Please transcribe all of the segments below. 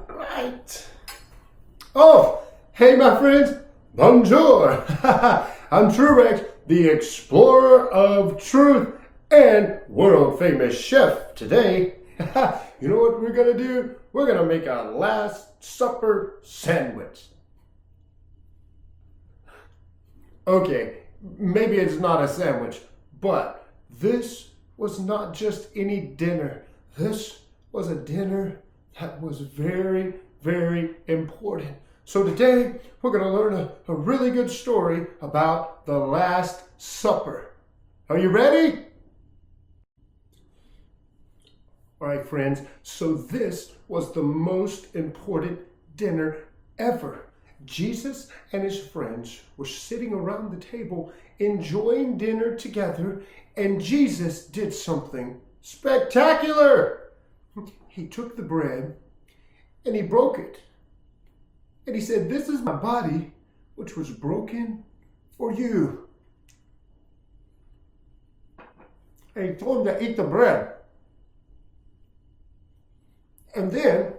Right. Oh, hey my friends. Bonjour. I'm Tru Rex, the explorer of truth and world famous chef. Today, you know what we're going to do? We're going to make a Last Supper sandwich. Okay, maybe it's not a sandwich, but this was not just any dinner. This was a dinner that was very, very important. So today, we're going to learn a really good story about the Last Supper. Are you ready? All right, friends, so this was the most important dinner ever. Jesus and his friends were sitting around the table enjoying dinner together, and Jesus did something spectacular. He took the bread and he broke it. And he said, "This is my body, which was broken for you." And he told him to eat the bread. And then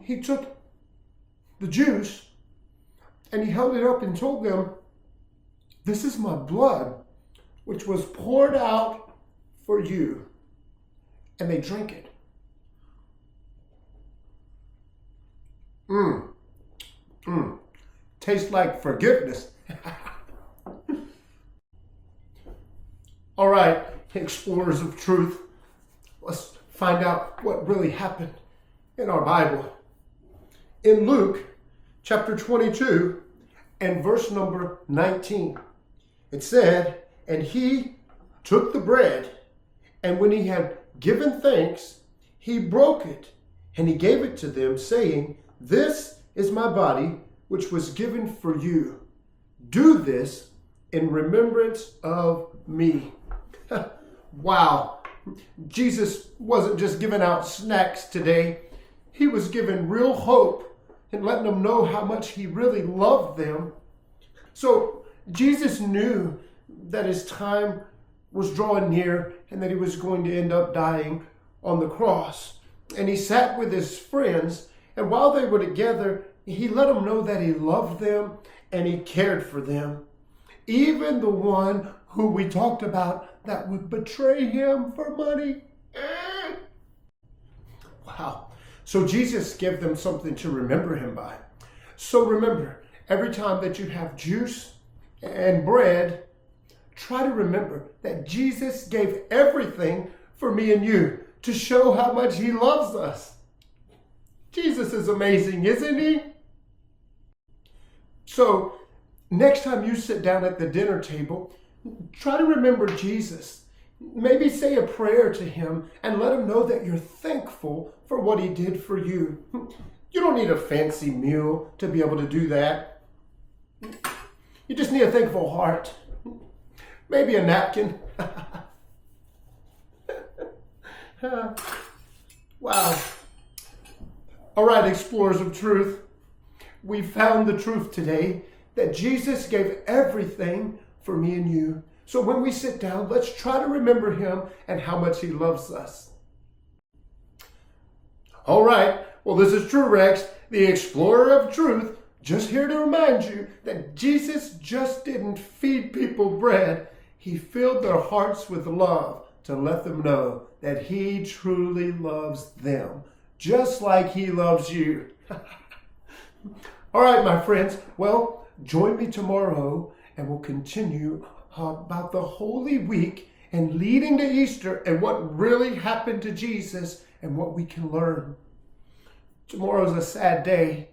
he took the juice and he held it up and told them, "This is my blood, which was poured out for you." And they drank it. Tastes like forgiveness. All right, explorers of truth, let's find out what really happened in our Bible. In Luke chapter 22 and verse number 19, it said, "And he took the bread, and when he had given thanks, he broke it, and he gave it to them, saying, 'This is my body, which was given for you. Do this in remembrance of me.'" Wow. Jesus wasn't just giving out snacks today. He was giving real hope and letting them know how much he really loved them. So Jesus knew that his time was drawing near and that he was going to end up dying on the cross. And he sat with his friends, and while they were together, he let them know that he loved them and he cared for them. Even the one who we talked about that would betray him for money. Wow. So Jesus gave them something to remember him by. So remember, every time that you have juice and bread, try to remember that Jesus gave everything for me and you to show how much he loves us. Jesus is amazing, isn't he? So next time you sit down at the dinner table, try to remember Jesus. Maybe say a prayer to him and let him know that you're thankful for what he did for you. You don't need a fancy meal to be able to do that. You just need a thankful heart. Maybe a napkin. Wow. All right, explorers of truth. We found the truth today that Jesus gave everything for me and you. So when we sit down, let's try to remember him and how much he loves us. All right. Well, this is Tru Rex, the explorer of truth, just here to remind you that Jesus just didn't feed people bread. He filled their hearts with love to let them know that he truly loves them, just like he loves you. All right, my friends. Well, join me tomorrow and we'll continue about the Holy Week and leading to Easter and what really happened to Jesus and what we can learn. Tomorrow's a sad day,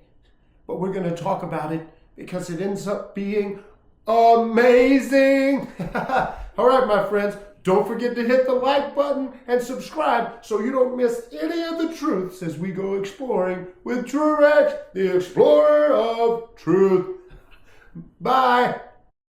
but we're going to talk about it because it ends up being amazing. All right, my friends, don't forget to hit the like button and subscribe so you don't miss any of the truths as we go exploring with Tru Rex, the explorer of truth. Bye.